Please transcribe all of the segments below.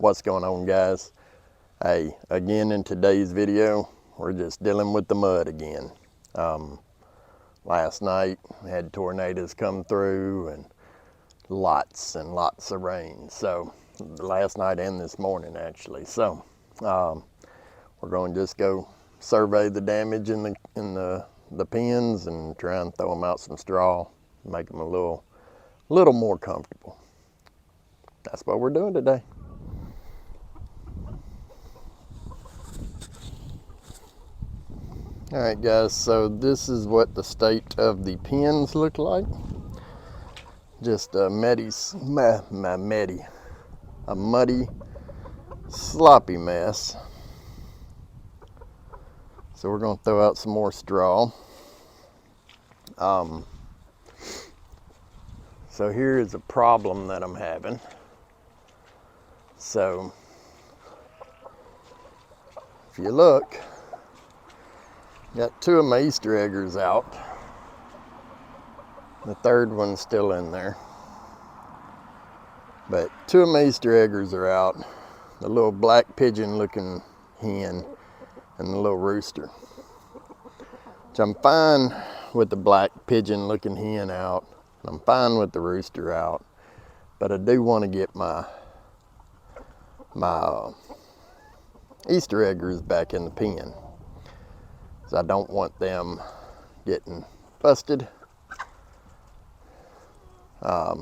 What's going on, guys? Hey, again in today's video, we're just dealing with the mud again. Last night we had tornadoes come through and lots of rain. So last night and this morning actually. So we're going to just go survey the damage in the pens and try and throw them out some straw, make them a little more comfortable. That's what we're doing today. All right, guys, so this is what the state of the pens look like. Just a muddy, sloppy mess. So we're gonna throw out some more straw. So here is a problem that I'm having. So if you look, got two of my Easter eggers out. The third one's still in there. But two of my Easter eggers are out. The little black pigeon looking hen and the little rooster. Which I'm fine with the black pigeon looking hen out. I'm fine with the rooster out. But I do want to get my Easter eggers back in the pen. I don't want them getting busted. I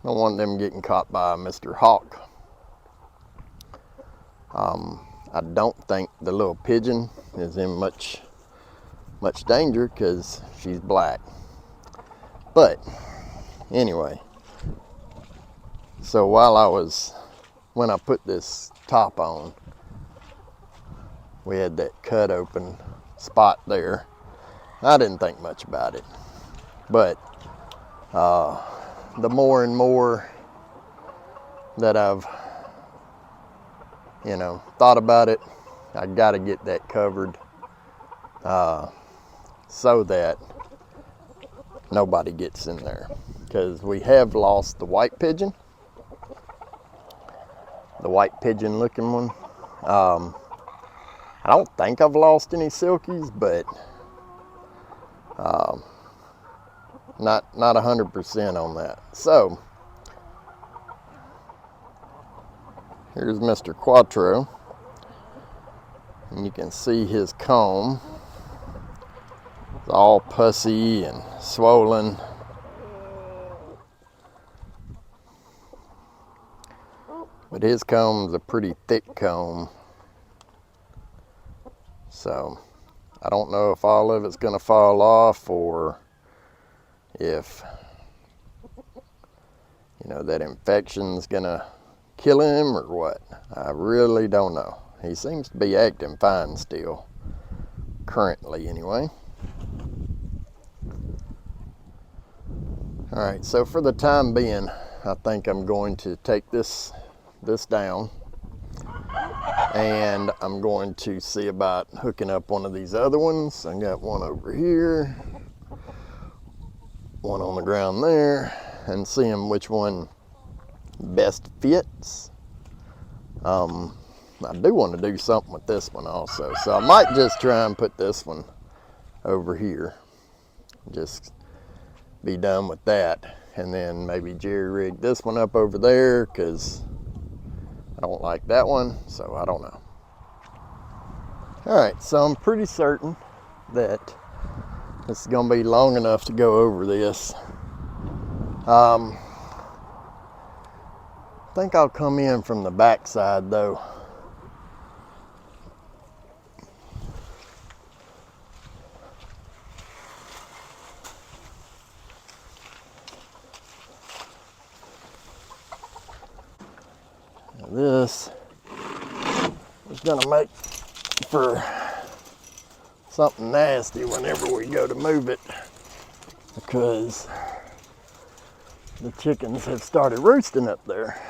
don't want them getting caught by Mr. Hawk. I don't think the little pigeon is in much danger because she's black. But anyway, so when I put this top on, we had that cut open spot there. I didn't think much about it, but the more and more that I've thought about it, I got to get that covered so that nobody gets in there, because we have lost the white pigeon looking one. I don't think I've lost any silkies, but not 100% on that. So here's Mr. Quattro, and you can see his comb. It's all pussy and swollen. But his comb's a pretty thick comb. So I don't know if all of it's going to fall off or if that infection's going to kill him or what. I really don't know. He seems to be acting fine still, currently anyway. All right, so for the time being, I think I'm going to take this down, and I'm going to see about hooking up one of these other ones. I got one over here, one on the ground there, and seeing which one best fits. I do want to do something with this one also, so I might just try and put this one over here, just be done with that, and then maybe jerry rig this one up over there, because I don't like that one, so I don't know. All right, so I'm pretty certain that this is gonna be long enough to go over this. I think I'll come in from the back side though. This is gonna make for something nasty whenever we go to move it, because the chickens have started roosting up there.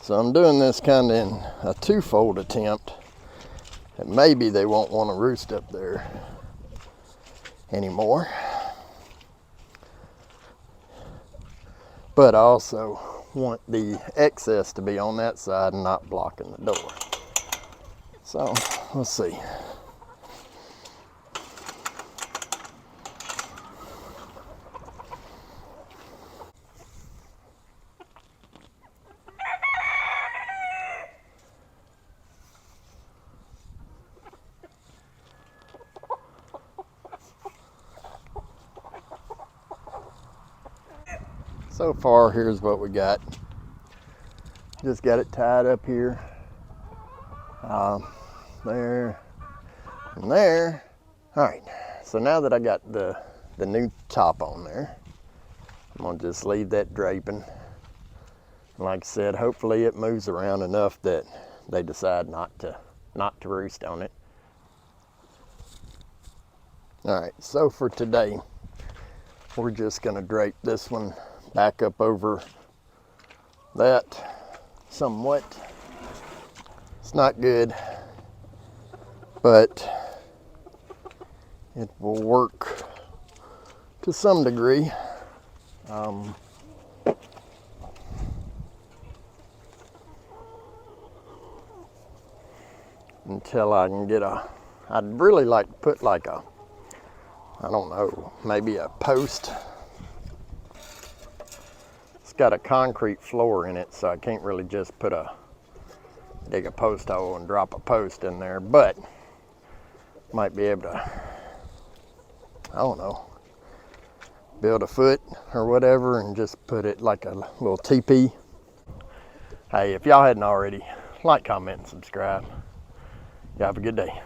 So I'm doing this kind of in a twofold attempt, and maybe they won't want to roost up there anymore. But I also want the excess to be on that side and not blocking the door. So let's see. So far, here's what we got. Just got it tied up here, there, and there. All right, so now that I got the new top on there, I'm gonna just leave that draping. Like I said, hopefully it moves around enough that they decide not to roost on it. All right, so for today, we're just gonna drape this one back up over that somewhat. It's not good, but it will work to some degree. Until I can get I'd really like to put like a, I don't know, maybe a post. It's got a concrete floor in it, so I can't really just dig a post hole and drop a post in there, but might be able to, I don't know, build a foot or whatever and just put it like a little teepee. Hey, if y'all hadn't already, like, comment, and subscribe. Y'all have a good day.